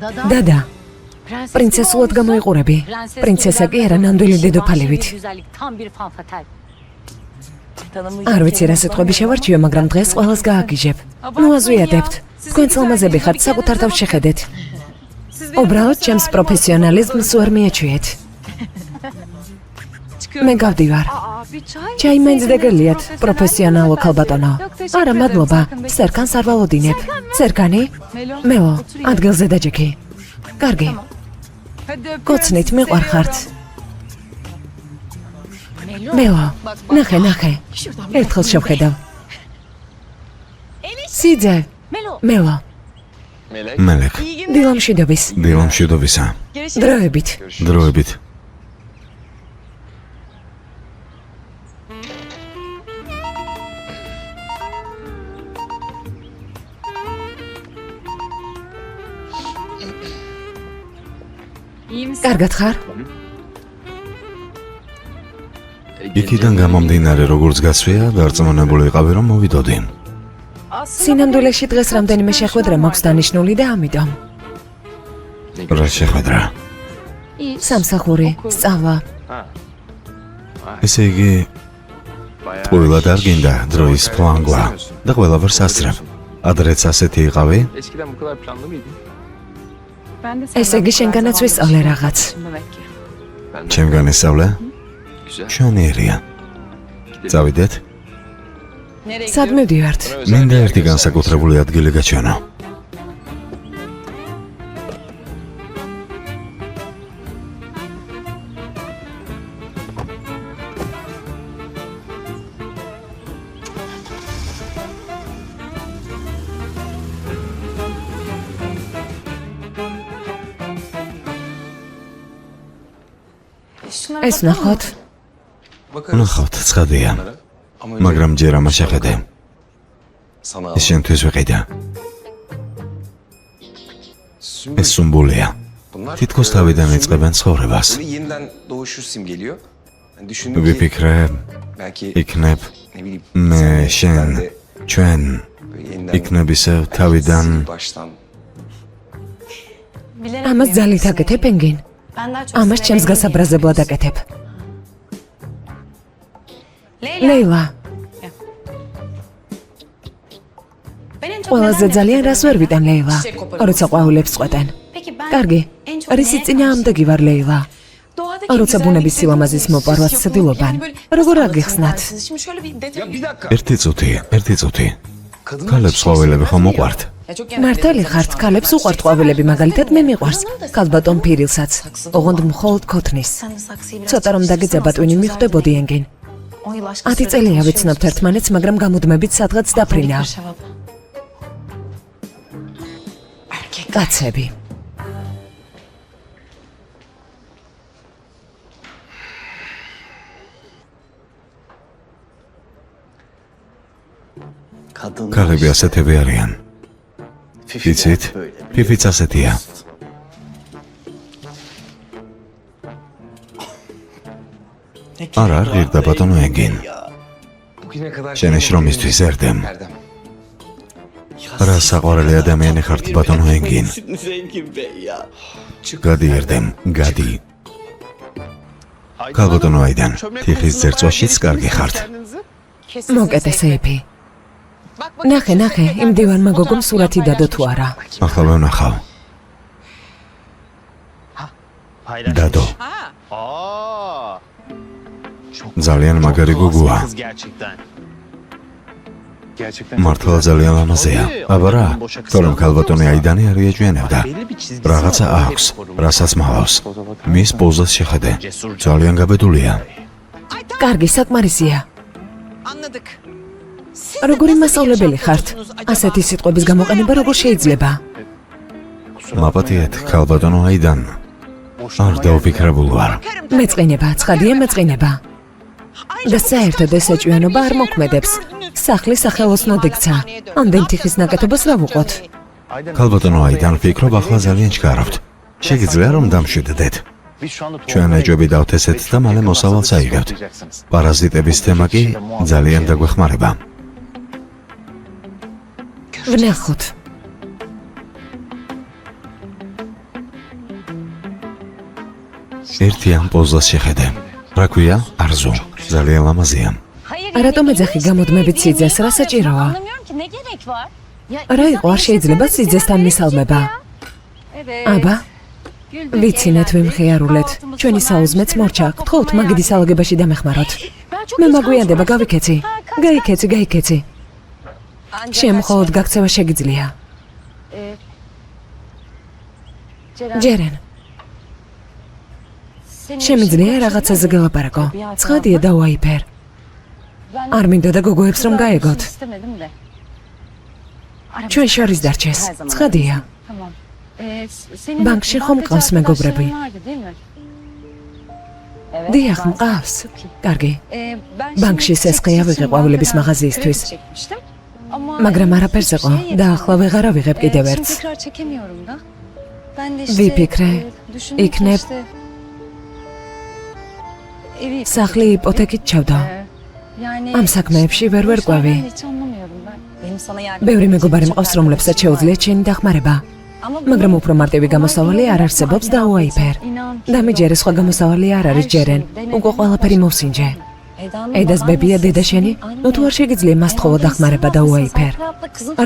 Dada. პრინცესულად გამოიყურები. პრინცესა კი არა, ნამდვილი დედოფალივით. არ ვიცი რა სიტყვები შევარჩიო, მაგრამ დღეს ყველას გააგიჟებ. ნუ აზვიადებთ. თქვენ ლამაზები ხართ, საკუთარ თავს შეხედეთ. უბრალოდ ჩემს პროფესიონალიზმს ვერ მიაჩვიეთ. მე გავდივარ. ჩაი მაინც დეგელიათ, პროფესიონალო ქალბატონო. არა, მადლობა. სერკანს არ ვალოდინებ. სერკანი? მელო, ადგილზე დაჯექი. კარგი. გოცნით მიყვარხართ. მელო, ნახე. ერთხელ შევხედავ. სიძე. მელო. მელეკ. დილამშვიდობისა. დროებით. კარგად ხარ? იქიდან გამომდინარე როგორც გასვია, დარწმუნებული ვიყავი რომ მოვიდოდი. სინამდვილეში დღეს რამდენიმე შეხვედრა მაქვს დანიშნული და ამიტომ. რა შეხვედრა? სამსახური, სწავლა. ესე იგი, ყველა დარგინდა დროის ფლანგვა და ყველა ვერ სასწრებ. ადრეც ასეთი იყავი? ესე იგი შენგანაც ვისწავლე რაღაც. ჩემგან ისწავლე? შენიერია. წავიდეთ? სად მივდივართ? მინდა ერთი განსაკუთრებული ადგილი გაჩვენო. ეს ნახოთ. ნახავთ, ცხადია. მაგრამ ჯერ ამას შეხედე. ეს შენთვის ვიყიდა. ეს სუმბულია. თითქოს თავიდან იწყებენ ცხოვრებას. ვიფიქრე, იქნებ მე, შენ, ჩვენ იქნებ ისევ თავიდან. ამას ძალით აკეთებ, ენგინ? ამას ჩემს გასაბრაზებლად აკეთებ. ლეილა. ყველაზე ძალიან რას ვერ ვიტან, ლეილა, როცა ყვავილებს წყვეტენ. კარგი, რისი წინააღმდეგი ვარ, ლეილა? როცა ბუნების სილამაზის მოპარვას ცდილობენ, როგორ აგიხსნათ? ერთი წუთი. ქალებს ყვავილები ხომ უყვართ? მართალი ხართ, ქალებს უყვართ ყვავილები, მაგალითად მე მიყვარს. ქალბატონ ფირილსაც, ოღონდ მხოლოდ ქოთნის. ცოტა რომ დაგეძაბა ტვინი მიხვდებოდი, ენგინ. 10 წელია ვიცნობთ ერთმანეთს, მაგრამ გამუდმებით სადღაც დაფრინა. კაცები. ქალები ასეთები არიან. იცით, ფიფიც ასეთია. არა, არ ღირდა ბატონო ენგინ. შენი შრომისთვის ერდემ. რა საყვარელი ადამიანი ხართ ბატონო ენგინ. გადი ერდემ, გადი. ქალბატონო აიდან, თიხის ძერწვაშიც კარგი ხართ. მოკეთე სეიფი. ნახე, იმ დივანმა გოგომ სურათი დადო თუ არა. ახლა ვნახავ. დადო. ძალიან მაგარი გოგოა. მართლა ძალიან ლამაზია. აბა რა, თორემ ქალბატონი აიდანი არ იაჭვენებდა. რაღაცა აქვს, რასაც მალავს. მის პოზას შეხედე. ძალიან გაბედულია. კარგი, საკმარისია. როგორი მასწავლებელი ხართ? ასეთი სიტყვების გამოყენება როგორ შეიძლება? მაპატიეთ, ქალბატონო აიდან. არ დავფიქრებულ ვარ. მეწყინება, ცხადია მეწყინება. და საერთოდ ეს ეჭვიანობა არ მოქმედებს. სახლის სახელოსნოდ იქცა. ამდენ თიხის ნაკეთობას რა ვუყოთ? ქალბატონო აიდან ვფიქრობ ახლა ძალიან ჩქარავთ. შეგიძლია რომ დამშვიდდეთ. ჩვენ ეჭვები დავთესეთ და მალე მოსავალს აიღებთ. პარაზიტების თემა კი ძალიან დაგვეხმარება. ვნახოთ. ერთი ამ პოზას შეხედე. რა ქვია? არზუ. ძალიან ლამაზია. რატომ ეძახი გამოდმებით სიძეს, რა საჭიროა? რა იყო, არ შეიძლება სიძესთან მისალმება? აბა, ვიცინეთ ვიმხიარულეთ. ჩვენი საუზმეც მორჩა, გთხოვთ მაგიდის ალაგებაში დამეხმაროთ. მე მაგვიანდება, გავიქეცი. გაიქეცი. შენ მხოლოდ გაქცევა შეგიძლია. ჯერენ. შემიძლია რაღაცაზე გელაპარაკო. ცხადია დავაიფერ. არ მინდოდა და გოგოებს რომ გაეგოთ. ჩვენ შორის დარჩეს. ცხადია. ბანკში ხომ მყავს მეგობრები? დიახ, მყავს. კარგი. ბანკში სესხია ვიღე ყვავილების მაღაზიისთვის. მაგრამ არაფერს იყო და ახლა ვეღარ ავიღებ კიდევ ერთს. ვიფიქრე, იქნებ სახლი იპოთეკით ჩავდო. ამ საქმეებში ვერ ყვევი. ბევრი მეგობარი მყავს, რომლებსაც შეუძლიათ შენი დახმარება. მაგრამ უფრო მარტივი გამოსავალი არ არსებობს და უაიფერ. დამიჯერე, სხვა გამოსავალი არ არის ჯერენ. უკვე ყველაფერი მოვსინჯე. ედას ბებია დედა შენი? ნუ თუ არ შეგიძლია მას თხოვო დახმარება და უაიფერ.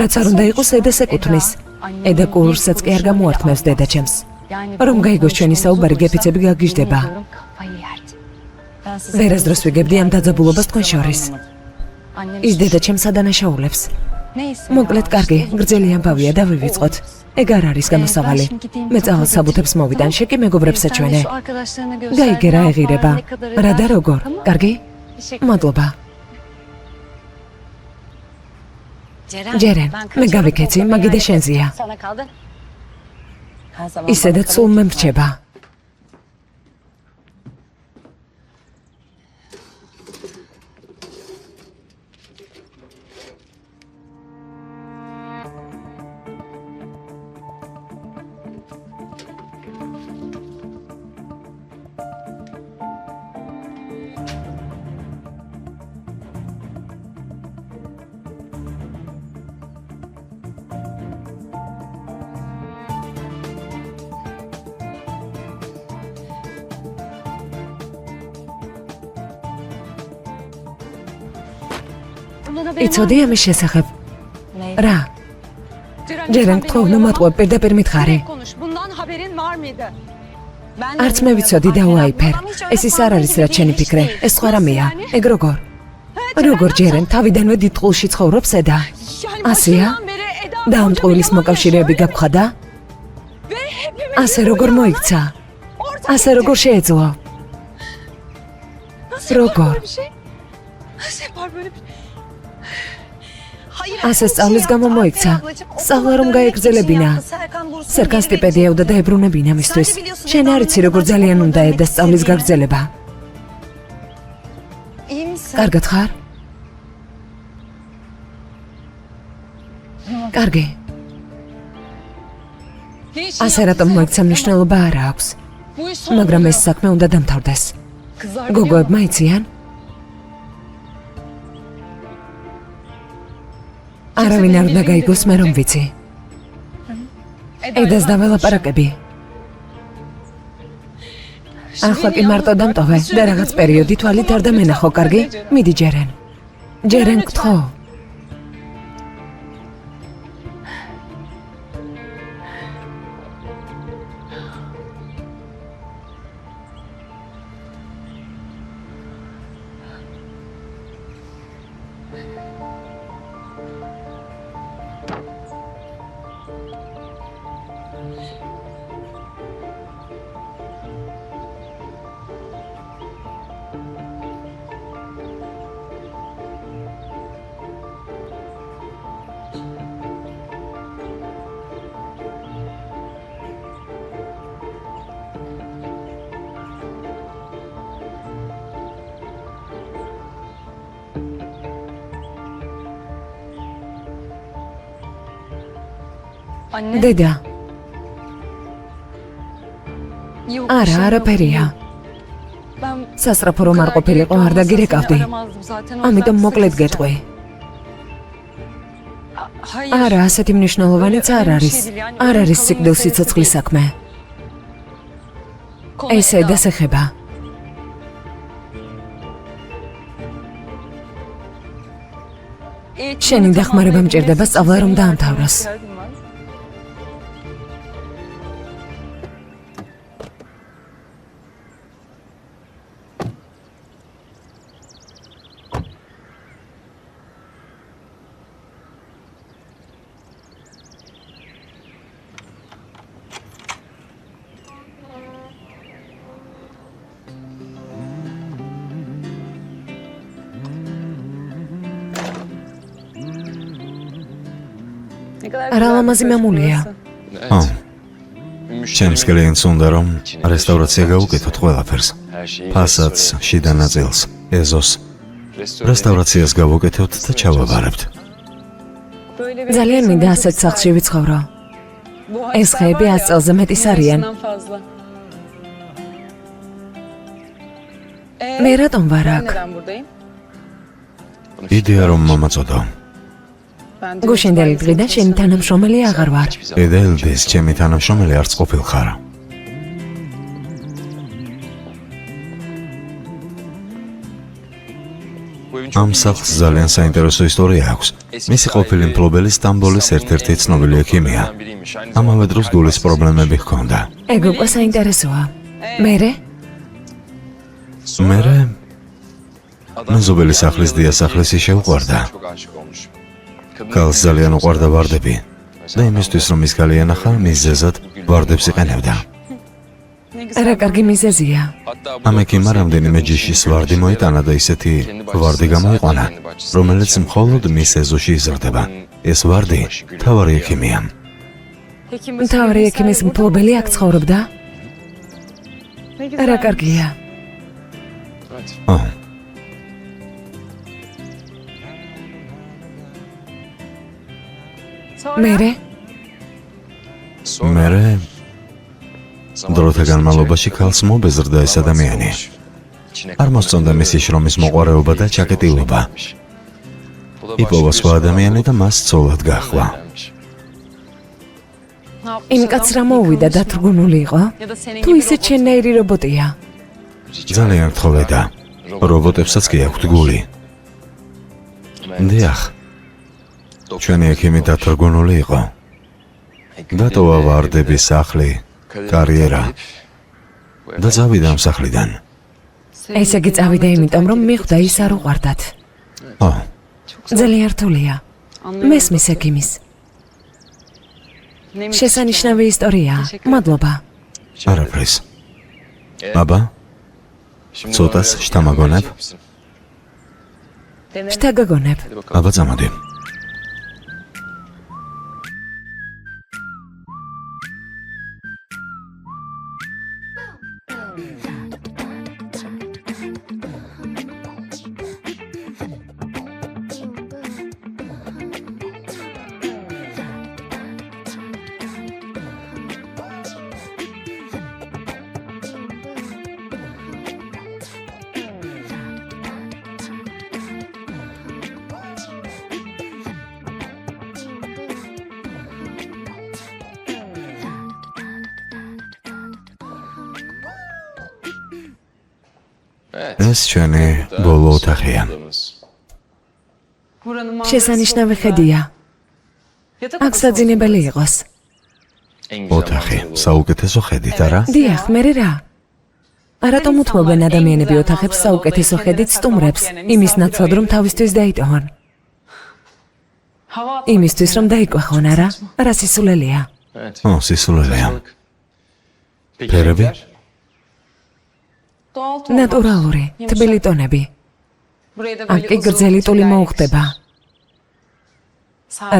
რაც არ უნდა იყოს ედას ეკუთვნის. ედა კურსსაც კი არ გამოართმევს დედაჩემს. რომ გაიგოს ჩვენი საუბარი, გეფიცები გაგიჟდება. ვერასდროს ვიგებდი ამ დაძაბულობას თქვენ შორის. ის დედაჩემს ადანაშაულებს. მოკლედ, კარგი, გრძელი ამბავია და ვივიწყოთ. ეგ არ არის გამოსავალი. მე წავალ საბუთებს მოვიდან, შეკი მეგობრებს საჩვენე. გაიგე რა ეღირება. რა და როგორ? კარგი? მადლობა. ჯერენ, მე გავიქეცი, მაგიდე შენზია. ისედაც სულ მე მრჩება. იცოდი ამის შესახებ? რა? ჯერენ გთხოვ, ნუ მატყუებ, პირდაპირ მითხარი. არც მე ვიცოდი და უაიფერ. ეს ის არ არის, რაც შენი ფიქრე. ეს სხვა რამეა. ეგ როგორ? როგორ ჯერენ, თავიდანვე დიდ ყულში ცხოვრობს ედა? ასეა? და ამ ტყუილის მოკავშირეები გაგხადა? ასე როგორ მოიქცა? ასე როგორ შეეძლო? როგორ? ასე სწავლის გამო მოიქცა. სწავლა რომ გაეგრძელებინა. სერგან სტიპენდია უნდა დაებრუნებინა მისთვის. შენ არ იცი როგორ ძალიან უნდა ედას სწავლის გაგრძელება. კარგად ხარ? კარგი. ასე რატომ მოიქცა მნიშვნელობა არ აქვს. მაგრამ ეს საქმე უნდა დამთავრდეს. გოგოებმა იციან? არავინ არ უნდა გაიგოს მე რომ ვიცი. ედას დაველაპარაკები. ახლა კი მარტო დამტოვე და რაღაც პერიოდი თვალით არ დამენახო, კარგი? მიდი ჯერენ. ჯერენ გთხოვ. დედა. არა, არაფერია. სასწრაფო რომ არ ყოფილიყო, არ დაგირეკავდი. ამიტომ მოკლედ გეტყვი. არა, ასეთი მნიშვნელოვანიც არ არის. არ არის სიკვდილს სიცოცხლის საქმე. ესე დასეხება. შენი დახმარება მჭირდება სწავლა რომ დაამთავროს. რა ლამაზი მამულია. ჩემს კლიენტს უნდა რომ რესტავრაცია გაუკეთოთ ყველაფერს. ფასადს, შიდა ნაწილს, ეზოს. რესტავრაციას გავუკეთებთ და ჩავაბარებთ. ძალიან მინდა ასეთ სახლში ვიცხოვრო. ეს ხეები 100 წელზე მეტის არიან. მე რატომ ვარ აქ? იდეა რომ მომაწოდო. გუშინდელი დღიდან შენი თანამშრომელი აღარ ვარ. ედელდეს ჩემი თანამშრომელი არც ყოფილხარ. ამ სახლს ძალიან საინტერესო ისტორია აქვს. მისი ყოფილი მფლობელი სტამბოლის ერთ-ერთი ცნობილი ექიმია. ამავე დროს გულის პრობლემები ჰქონდა. ეგ უკვე საინტერესოა. მერე? მერე მეზობელი სახლის დიასახლისი შეუყვარდა. ქალს ძალიან უყვარდა ვარდები და იმისთვის რომ ის გალიენახა, მის ზეზად ვარდებს იყენებდა. რა კარგი მიზეზია. ამ ექიმმა რამდენიმე ჯიშის ვარდი მოიტანა და ისეთი ვარდი გამოიყვანა, რომელიც მხოლოდ მის ეზოში იზრდება. ეს ვარდი მთავარი ექიმია. მთავარი ექიმის მფლობელი აქ ცხოვრობდა? რა კარგია. მერე? მერე დროთა განმავლობაში ქალს მობეზრდა ეს ადამიანი. არ მოსწონდა მისი შრომის მოყვარეობა და ჩაკეტილობა. იპოვა სხვა ადამიანი და მას ცოლად გაჰყვა. იმ კაცს რა მოუვიდა დათრგუნული იყო? თუ ისე ჩენნაირი რობოტია? ძალიან გთხოვედა. რობოტებსაც კი აქვთ გული. დიახ. ჩვენი ექიმი დათრგუნული იყო. დატოვა ვარდების სახლი, კარიერა და წავიდა ამ სახლიდან. ესე იგი წავიდა იმიტომ, რომ მიხვდა ის არ უყვარდათ. ძალიან რთულია. მესმის ექიმის. შესანიშნავი ისტორია. მადლობა. არაფრის. აბა, ცოტას შთამაგონებ. შთაგაგონებ. აბა წამოდი. ეს ჩვენი ბოლო ოთახია. შესანიშნავი ხედია. აქ საძინებელი იყოს. ოთახი, საუკეთესო ხედით, არა? დიახ, მერე რა? რატომ უთმობენ ადამიანები ოთახებს საუკეთესო ხედით სტუმრებს, იმის ნაცვლად რომ თავისთვის დაიტოვონ? იმისთვის რომ დაიკვეხონ, არა? რა სისულელია? სისულელია. ფერები? ნატურალური, თბილი ტონები. აქ კი გრძელი ტული მოუხდება.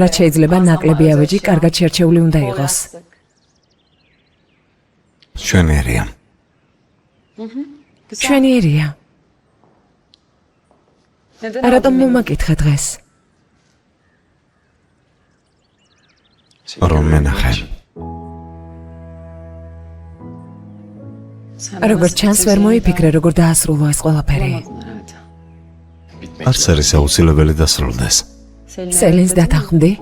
რაც შეიძლება ნაკლები ავეჯი კარგად შერჩეული უნდა იყოს. ჩვენიერია. ჩვენიერია. რატომ მომაკითხე დღეს? რომ მენახე. როგორც ჩანს, ვერ მოიფიქრე, როგორ დაასრულო ეს ყველაფერი. არც არის აუცილებელი დასრულდეს. სელინს დათანხმდი?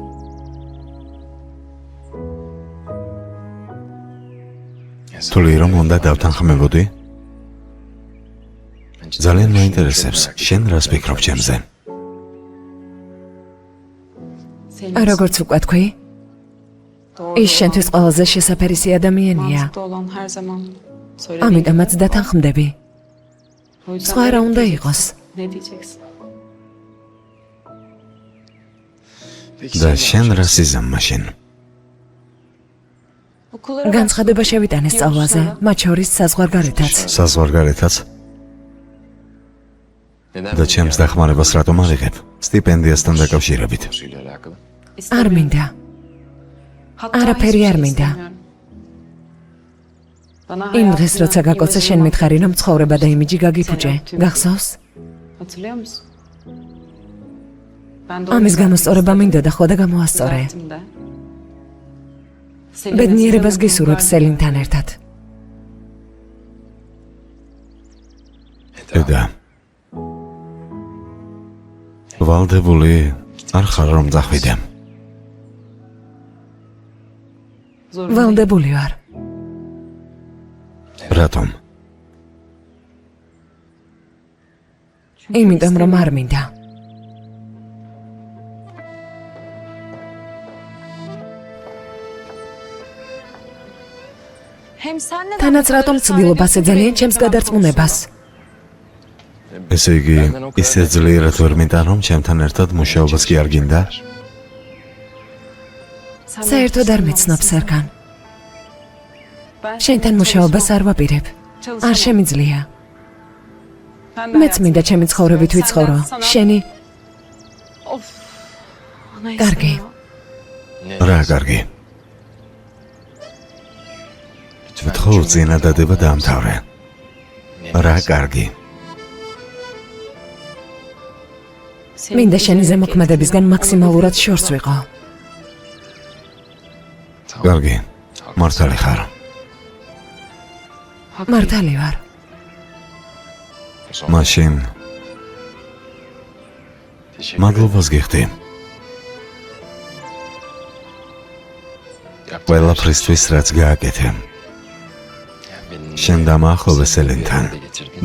თვლი რომ უნდა დავთანხმებოდი? ძალიან მაინტერესებს, შენ რას ფიქრობ ჩემზე? როგორც უკვე თქვი, ის შენთვის ყველაზე შესაფერისი ადამიანია. ამიტომაც დათანხმდები. სხვა რა უნდა იყოს? და შენ რას იზამ მაშინ? განცხადება შევიტანე სწავლაზე, მათ შორის საზღვარგარეთაც. საზღვარგარეთაც? და ჩემს დახმარებას რატომ არ იღებ? სტიპენდიასთან დაკავშირებით. არ მინდა. არაფერი არ მინდა. იმ დღეს როცა გაკოცა შენ მითხარი რომ ცხოვრება და იმიჯი გაგიფუჭე, გახსოვს? ამის გამოსწორება მინდოდა ხო და გამოასწორე. ბედნიერებას გისურვებ სელინთან ერთად. დედა, ვალდებული არ ხარ რომ დახვიდე. ვალდებული ვარ. რატომ? იმიტომ რომ არ მინდა. თანაც რატომ ცდილობ ასე ძალიან ჩემს გადარწმუნებას? ესე იგი, ისე ძლიერად ვერ მინდა რომ ჩემთან ერთად მუშაობას კი არ გინდა? საერთოდ არ მეცნობ სერგან. შენთან მუშაობას არ ვაპირებ. არ შემიძლია. მეც მინდა ჩემი ცხოვრებით ვიცხოვრო. შენი კარგი. რა კარგი? ვთხოვ წინადადება დაამთავრე. რა კარგი? მინდა შენი ზემოქმედებისგან მაქსიმალურად შორს ვიყო. კარგი, მართალი ხარ. მართალი ვარ. მაშინ მადლობას გიხდი. ყველაფრისთვის რაც გააკეთე. შენ დამაახლოვე სელენთან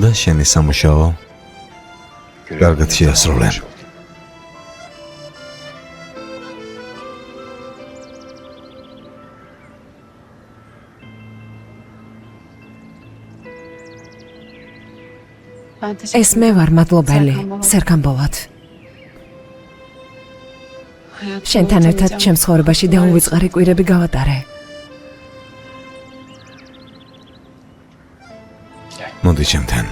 და შენი სამუშაო კარგად შეასრულე. ეს მე ვარ მადლობელი, სერგან ბოლად. შენთან ერთად ჩემს ცხოვრებაში დაუვიწყარი კვირები გავატარე. მოდი ჩემთან.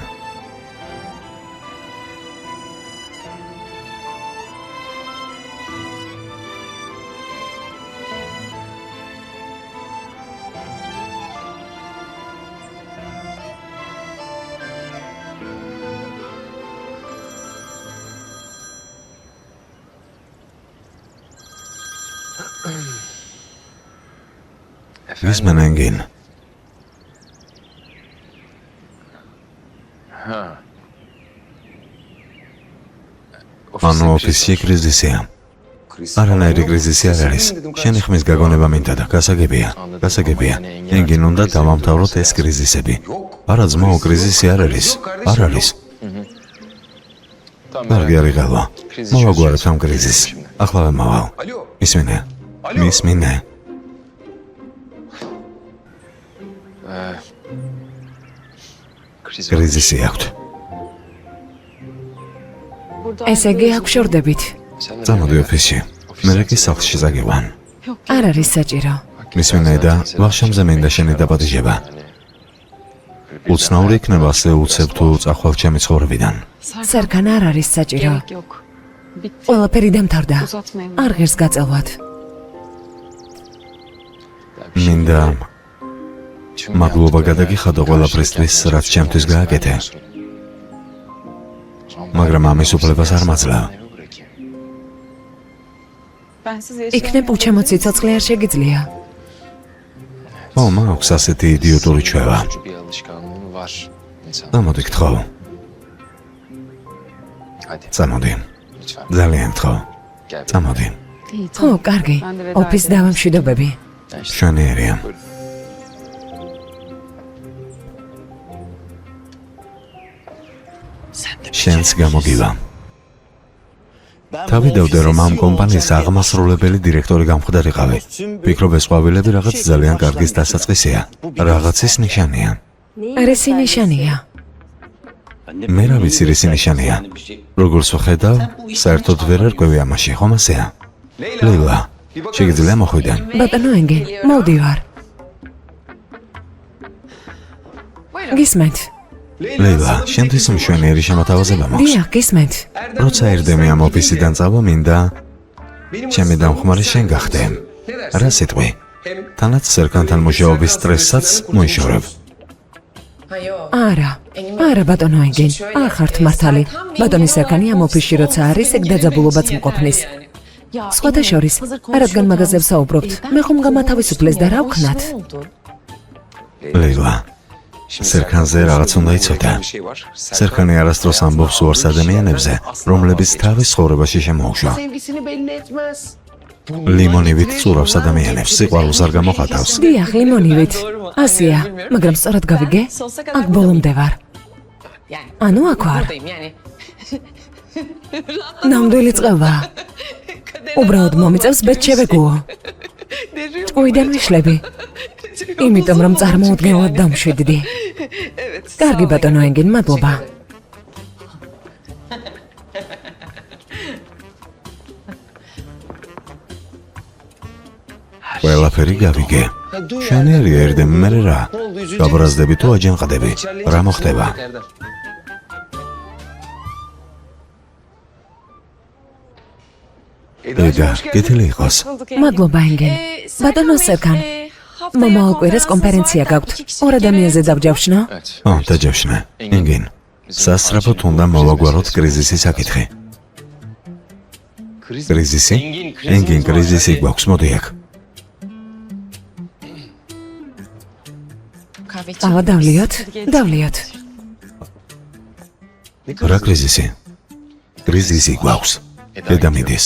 Vismen engin. ანუ ოფისში კრიზისია. არანაირი კრიზისი არ არის. შენი ხმის გაგონება მინდა და გასაგებია. ენგინ უნდა დავამთავროთ ეს კრიზისები. არა ძმაო, კრიზისი არ არის. არ არის. კარგი არის გავა. მოვაგვარებ ამ კრიზისს. ახლა მოვალ. მისმინე. კრიზისი აქვს. ესე იგი აქ შორდებით. წამოდი ოფისში. მე კი სახლში ზაგევან. არ არის საჭირო. მისმინე და ვახშამზე მინდა შენი დაპატიჟება. უცნაური იქნება ასე უცებ თუ წახვალ ჩემი ცხოვრებიდან. სერგან არ არის საჭირო. ყველაფერი დამთავრდა. არ ღირს გაწელვად. მინდა მადლობა გადაგიხადო ყველაფრისთვის, რაც ჩემთვის გააკეთე. მაგრამ ამის უფლებას არ მაძლევ. იქნებ უჩემო ციცოცხლე არ შეგიძლია. მაქვს ასეთი იდიოტური ჩვევა. წამოდი გთხოვ. წამოდი. ძალიან გთხოვ. წამოდი. ხო, კარგი. ოფის დავამშვიდობები. მშვენიერია. შენს გამოგივა. თავიდევდე რომ ამ კომპანიის აღმასრულებელი დირექტორი გამხდარიყავი. ვფიქრობ ეს ყვავილები რაღაც ძალიან კარგის დასაწყისია. რაღაცის ნიშანია. რისი ნიშანია? მე რა ვიცი რისი ნიშანია. როგორც ვხედავ, საერთოდ ვერ ერკვევი ამაში, ხომ ასეა? ლეილა, შეგიძლია მოხვიდე? ბატონო ენგენ, მოვდივარ. გისმენთ? ლეილა, შენთვის მშვენიერი შემოთავაზება მაქვს. დიახ, გისმენთ. როცა ერდემი ამ ოფისიდან წავა, მინდა ჩემი დამხმარე შენ გახდე. რა სიტყვი? თანაც სერგანთან მუშაობის სტრესსაც მოიშორებ. არა ბატონო ენგენ, არ ხართ მართალი. ბატონი სერგანი ამ ოფისში როცა არის, ეგ დაძაბულობაც მყოფნის. სხვათა შორის, რადგან მაღაზიებს საუბრობთ, მე ხომ გამათავისუფლეს და რა ვქნათ? ლეილა, სერგანზე რაღაც უნდა იცოდე. სერგანი არასდროს ამბობს უარს ადამიანებზე, რომლებიც თავის ცხოვრებაში შემოუშვა. ლიმონივით წურავს ადამიანებს, სიყვარულს არ გამოხატავს. დიახ, ლიმონივით. ასია, მაგრამ სწორად გავიგე? აქ ბოლომდე ვარ. ანუ აქ ვარ. ნამდვილი წყობა. უბრალოდ მომიწევს ბეჭევეგუო. ჭკუიდან ვიშლები. იმიტომ რომ წარმოუდგენლად დამშვიდდი. კარგი ბატონო ენგენ, მადლობა. ყველაფერი გავიგე. შენერია ერდემ მე რა. გაბრაზდები თუ აჯანყდები? რა მოხდება? ედა, კეთილი იყოს. მადლობა ენგენ. ბატონო სერგან, მომავალ კვირას კონფერენცია გაქვთ. 2 ადამიანზე დავჯავშნო. დაჯავშნე. ენგენ, სასწრაფოდ უნდა მოვაგვაროთ კრიზისის საკითხი. კრიზისი? ენგენ, კრიზისი გვაქვს, მოდი აქ. ყავა დავლიოთ? დავლიოთ. რა კრიზისი? კრიზისი გვაქვს. დედა მიდის.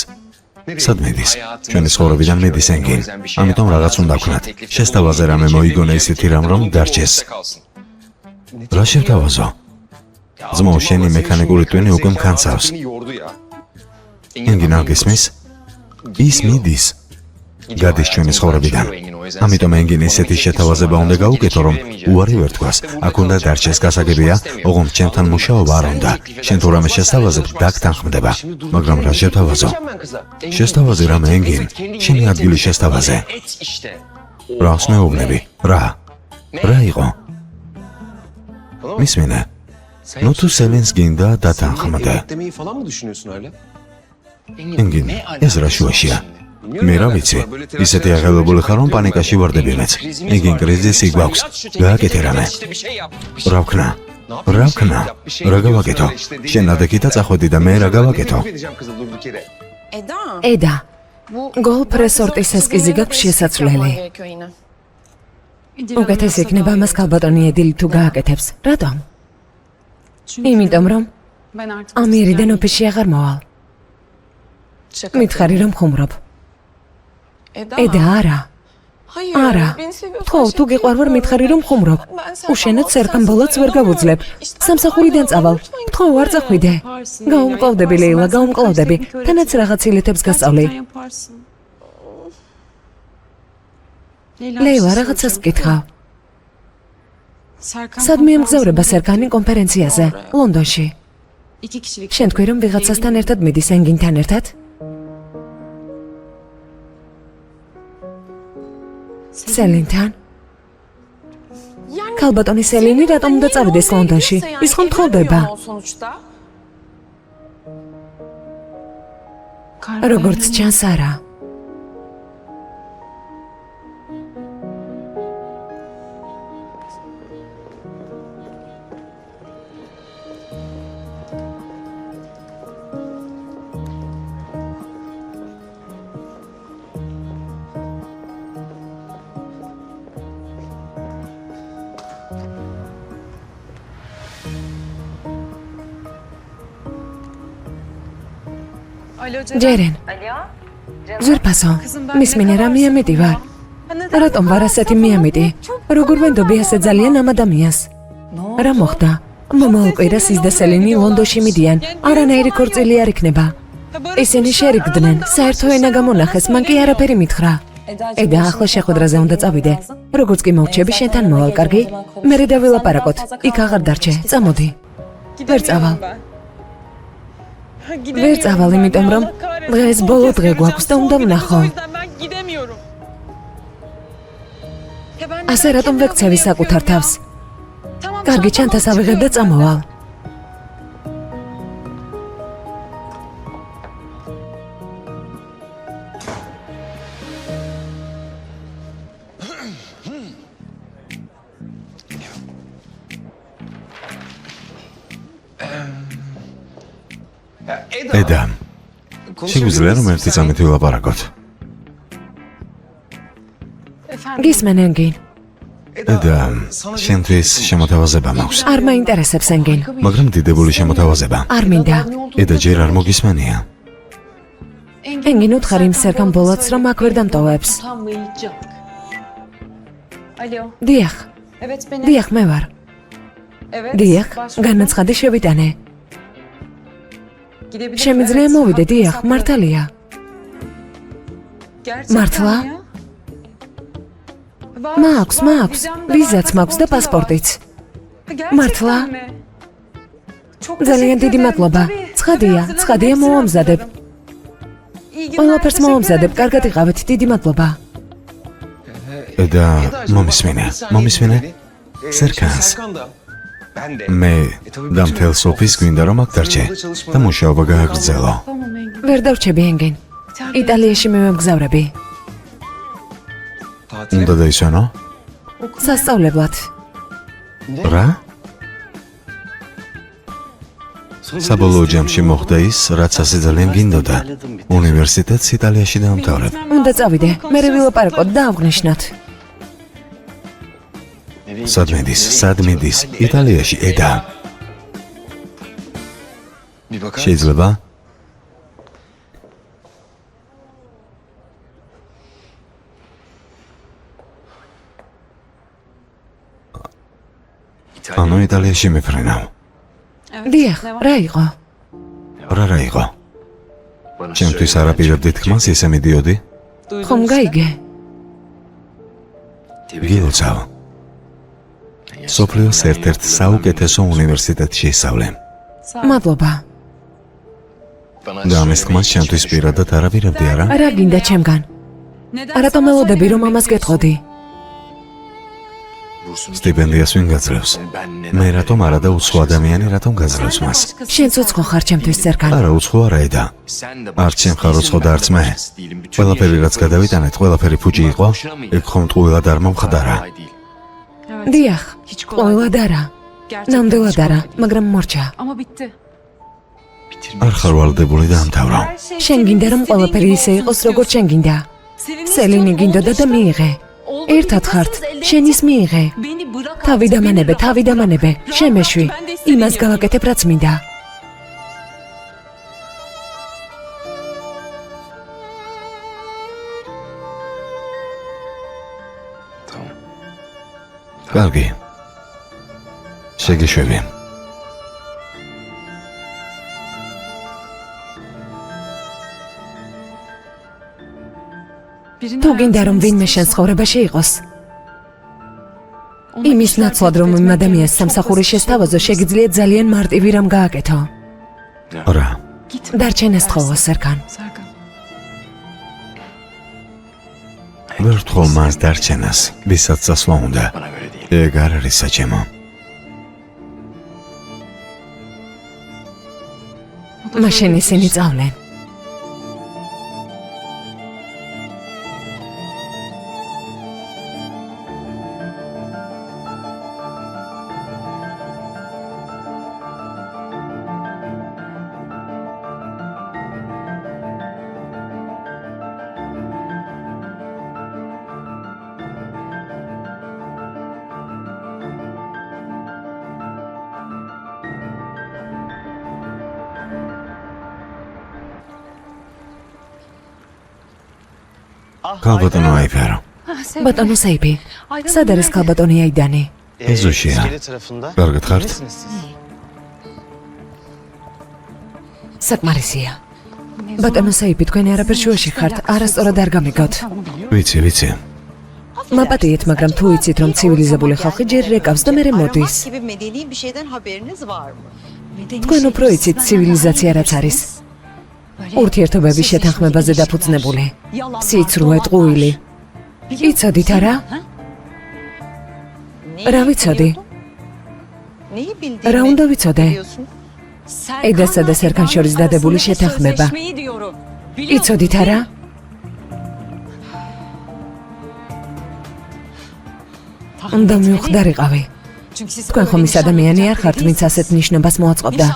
სად მიდის? ჩვენი ცხოვრებიდან მიდის ენგენ. ამიტომ რაღაც უნდა ვქნათ. შესთავაზე რამე მოიგონა ისეთი რამ რომ დარჩეს. რა შევთავაზო? ძმო, შენი მექანიკური ტვინი უკვე მქანცავს. ენგენ არ გისმის? ის მიდის. გადის ჩვენი ცხოვრებიდან. ამიტომ ენგენ ისეთი შეთავაზება უნდა გაუკეთო, რომ უარი ვერ თქვას. აქ უნდა დარჩეს, გასაგებია, ოღონდ ჩემთან მუშაობა არ უნდა. შენ თუ რამე შესთავაზებ, დაგთანხმდება. მაგრამ რა შევთავაზო? შესთავაზე რამე ენგენ, შენი ადგილი შესთავაზე. რას მეუბნები? რა იყო? მისმინე. ნუ თუ სელენს გინდა დათანხმდე. ენგენ, ეს რა შუაშია? მე რა ვიცი, ისეთი აღელვებული ხარ, რომ პანიკაში ვარდები მეც. ენგენ, კრიზისი გვაქვს, გააკეთე რამე. რა ვქნა? რა გავაკეთო? შენ ადექი და წახვედი და მე რა გავაკეთო? ედა, გოლფ რესორტის ესკიზი გაქვს შესაძლებელი. უკეთეს იქნება მას ქალბატონი ედილი თუ გააკეთებს. რატომ? იმიტომ რომ ამირიდან ოფისში აღარ მოვალ. მითხარი რომ ხუმრობ. ედა, არა. თქო, თუ გიყვარვარ მითხარი რომ ხუმრობ. უშენოდ სერგან ბოლოც ვერ გავუძლებ. სამსახურიდან წავალ. თქო, არ წახვიდე. გაუმკლავდები ლეილა, გაუმკლავდები. თანაც რაღაც ილეთებს გასწავლი. ლეილა, რაღაცას გკითხავ. სად მიემგზავრება სერგანი კონფერენციაზე, ლონდონში? შენ თქვი რომ ვიღაცასთან ერთად მიდის ენგინთან ერთად? სელინთან? ქალბატონი სელინი რატომ უნდა წავიდეს ლონდონში? ის ხომ თხოვდება? როგორც ჩანს, არა. ჯერენ. ზურფასო, მისმინე რა მიამიტი ვარ? რატომ ვარ ასეთი მიამიტი? როგორ ვენდობი ასე ძალიან ამ ადამიანს? რა მოხდა? მომავალ კვირას ის და სელინი ლონდონში მიდიან. არანაირი ქორწილი არ იქნება. ისინი შერიგდნენ, საერთო ენა გამონახეს, მან კი არაფერი მითხრა. ედა ახლა შეხვედრაზე უნდა წავიდე. როგორც კი მოვჩები, შენთან მოვალ, კარგი? მერე დავილაპარაკოთ. იქ აღარ დარჩე, წამოდი. ვერ წავალ. ვერ წავალ, იმიტომ რომ დღეს ბოლო დღე გვაქვს და უნდა ვნახო. ასე რატომ ვექცევი საკუთარ თავს? კარგი, ჩანთას ავიღებ და წამოვალ. ედა, შეგვიძლია რომ ერთი წამით ვილაპარაკოთ? გისმენ, ენგინ. ედა, შენთვის შემოთავაზება მაქვს. არ მაინტერესებს, ენგინ. მაგრამ დიდებული შემოთავაზება. არ მინდა. ედა, ჯერ არ მოგისმენია. ენგინ, უთხარ იმ სერგან ბოლოც, რომ აქ ვერ დამტოვებს. დიახ, დიახ, მე ვარ. დიახ, განაცხადი შევიტანე. შემიძლია მოვიდე, დიახ, მართალია. მართლა? მაქვს, ვიზაც მაქვს და პასპორტიც. მართლა? ძალიან დიდი მადლობა. ცხადია, მოვამზადებ. ყველაფერს მოვამზადებ, კარგად იყავით, დიდი მადლობა. ედა, მომისმინე? სერგანს. მე და მთელს ოფისს გვინდა რომ აქ დარჩე და მუშაობა გააგრძელო. ვერ დავრჩები, ენგინ. იტალიაში მივემგზავრები. უნდა დაისვენო? სასწავლებლად. რა? საბოლოო ჯამში მოხდა ის, რაც ასე ძალიან გინდოდა. უნივერსიტეტს იტალიაში დაამთავრებ. უნდა წავიდე, მერე ვილაპარაკოთ და აღვნიშნოთ. სად მიდის? იტალიაში, ედა. შეიძლება? ანუ იტალიაში მიფრინავ. დიახ, რა იყო? რა იყო? ჩემთვის არაპირებდი თქმას ისე მიდიოდი? ხომ გაიგე? გილოცავ. სოფლიოს ერთ-ერთ საუკეთესო უნივერსიტეტში ისწავლე. მადლობა. და ამის თქმას ჩემთვის პირადად არაპირებდი, არა? რა გინდა ჩემგან? რატომ ელოდები რომ ამას გეტყოდი? სტიპენდიას ვინ გაძლევს? მე რატომ არა და უცხო ადამიანი რატომ გაძლევს მას? შენც უცხო ხარ ჩემთვის, სერგან. არა, უცხო არა, ედა. არც შენ ხარ უცხო და არც მე. ყველაფერი რაც გადავიტანეთ, ყველაფერი ფუჭი იყო, ეგ ხომ ტყუილად არ მომხდარა. დიახ, ყოველად არა. ნამდვილად არა, მაგრამ მორჩა. არ ხარ ვალდებული დაამთავრო. შენ გინდა რომ ყველაფერი ისე იყოს, როგორც შენ გინდა. სელინი გინდოდა და მიიღე. ერთად ხართ, შენის მიიღე. თავი დამანებე, შემეშვი. იმას გავაკეთებ, რაც მინდა. კარგი. შეგეშვები. თუ გინდა რომ ვინმე შენ ცხოვრებაში იყოს, იმის ნაცვლად რომ იმ ადამიანს სამსახური შესთავაზო, შეგიძლია ძალიან მარტივი რამ გააკეთო. რა? დარჩენას თხოვო, სერგან. ვერ ვთხოვ მას დარჩენას, ვისაც წასვლა უნდა. ეგ არ არის საჩემო. მაშინ ისინი წავლენ. ქალბატონო აიფერო. ბატონო საიბი, სად არის ქალბატონი აიდანი? ეზოშია. კარგად ხართ? საკმარისია. ბატონო საიფი, თქვენ არაფერ შუაში ხართ, არასწორად არ გამიგოთ. ვიცი. მაპატიეთ, მაგრამ თუ იცით, რომ ცივილიზებული ხალხი ჯერ რეკავს და მერე მოდის. თქვენ უფრო იცით ცივილიზაცია რაც არის. ურთიერთობების შეთანხმებაზე დაფუძნებული. სიცრუე, ტყუილი. იცოდით არა? რა ვიცოდი? რა უნდა ვიცოდე? ედასა და სერგან შორის დადებული შეთანხმება. იცოდით არა? უნდა მივხვდარიყავი. თქვენ ხომ ის ადამიანი არ ხართ, ვინც ასეთ ნიშნობას მოაწყობდა.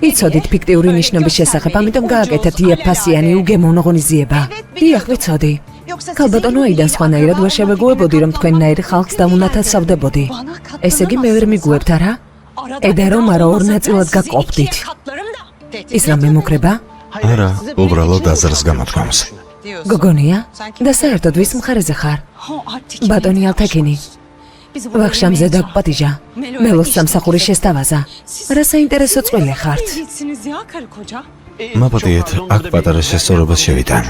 იცოდით ფიქტიური ნიშნობის შესახებ, ამიტომ გააკეთეთ იაფფასიანი უგემოვნო ღონისძიება. დიახ, ვიცოდი. ქალბატონო აიდან სხვანაირად ვერ შევეგუებოდი, რომ თქვენნაირი ხალხს დავუნათესავდებოდი. ესე იგი მე ვერ მიგუებთ არა? ედა რომ არა ორ ნაწილად გაკოპდით. ის რამე მოკრება? არა, უბრალოდ აზრს გამოთქვამს. გოგონია? და საერთოდ ვის მხარეზე ხარ? ბატონი ალთაკინი. ვახშამზე დაგპატიჟა. მელოს სამსახური შესთავაზა. რა საინტერესო წვილი ხართ? მაპატიეთ, აქ პატარა შესწორებას შევიტან.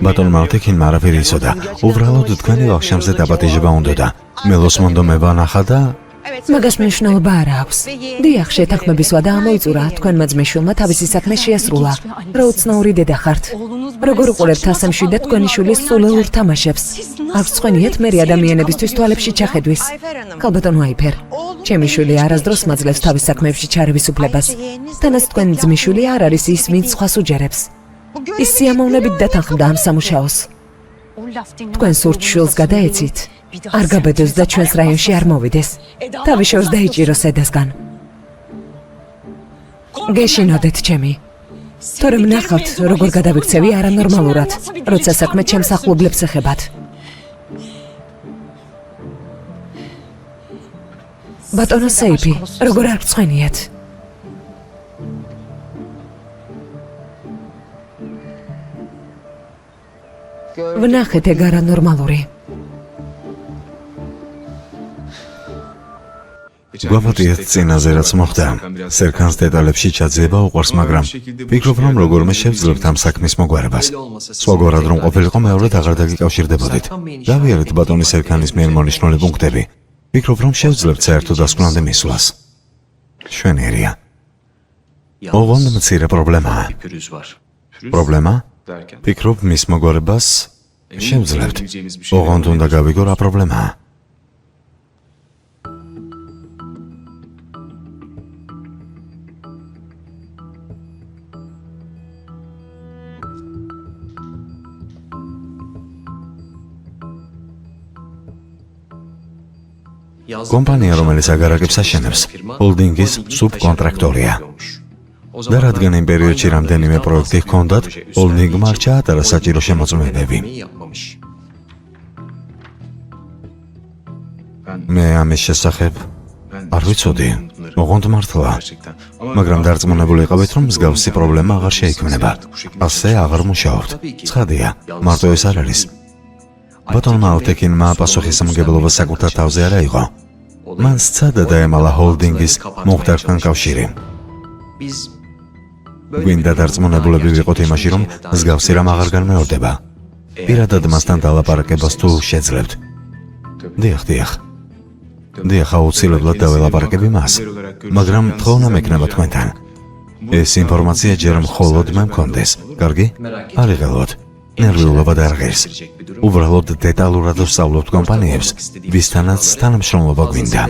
ბატონმა ალთაკინმა არაფერი იცოდა. უბრალოდ თქვენი ვახშამზე დაპატიჟება უნდოდა. მელოს მონდომება ნახა და მაგას მნიშვნელობა არ აქვს. დიახ, შეთანხმების ვადა ამოიწურა, თქვენმა ძმისშვილმა თავისი საქმე შეასრულა. რა უცნაური დედა ხართ. როგორ უყურებთ ასე მშვიდად თქვენი შვილის სულელურ თამაშებს? აქ წვენიათ მერი ადამიანებისთვის თვალებში ჩახედვის. ქალბატონო აიფერ, ჩემი შვილი არასდროს მაძლევს თავის საქმეებში ჩარევის უფლებას. თანაც თქვენი ძმისშვილი არ არის ის, ვინც სხვას უჯერებს. ის სიამოვნებით დათანხმდა ამ სამუშაოს. თქვენ სურთ შვილს გადაეცით? არ გაბედოს და ჩვენს რაიონში არ მოვიდეს. თავი შორს დაიჭიროს ედასგან. გეშინოდეთ ჩემი. თორემ ნახავთ, როგორ გადავიქცევი არანორმალურად, როცა საქმე ჩემს ახლობლებს ეხებათ. ბატონო საიფი, როგორ არ გწვენიათ? ვნახეთ ეგ არანორმალური. გვაპატიეთ წინაზე რაც მოხდა. სერგანს დეტალებში ჩაძიება უყვარს, მაგრამ ვფიქრობ, რომ როგორმე შევძლებთ ამ საქმის მოგვარებას. სხვაგვარად რომ ყოფილიყო, მეორედ აღარ დაგიკავშირდებოდით. გავიარეთ ბატონი სერგანის მიერ მონიშნული პუნქტები. ვფიქრობ, რომ შევძლებთ საერთო დასკვნამდე მისვლას. შვენიერია. ოღონდ მცირე პრობლემაა. პრობლემა? ვფიქრობ, მის მოგვარებას შევძლებთ. ოღონდ უნდა გავიგო რა პრობლემაა. კომპანია, რომელიც აგარაკებს აშენებს, ჰოლდინგის სუბკონტრაქტორია. და რადგან იმ პერიოდში რამდენიმე პროექტი ჰქონდათ, ჰოლდინგმა არ ჩაატარა საჭირო შემოწმებები. მე ამის შესახებ არ ვიცოდი, ოღონდ მართლა. მაგრამ დარწმუნებული იყავით, რომ მსგავსი პრობლემა აღარ შეიქმნება. ასე აღარ მუშაობთ. ცხადია, მარტო ეს არ არის. ბატონმა ალთაკინმა პასუხისმგებლობა საკუთარ თავზე არ აიღო. მან სცადა დაემალა ჰოლდინგის მომხდართან კავშირი. გვინდა დარწმუნებულები ვიყოთ იმაში, რომ მსგავსი რამ აღარ განმეორდება. პირადად მასთან დალაპარაკებას თუ შეძლებთ. დიახ, აუცილებლად დაველაპარაკები მას, მაგრამ თხოვნა მექნება თქვენთან. ეს ინფორმაცია ჯერ მხოლოდ მე მქონდეს. კარგი? არ იღელოთ. ნერვიულობა და არ ღირს. უბრალოდ დეტალურად ვსწავლობთ კომპანიებს, ვისთანაც თანამშრომლობა გვინდა.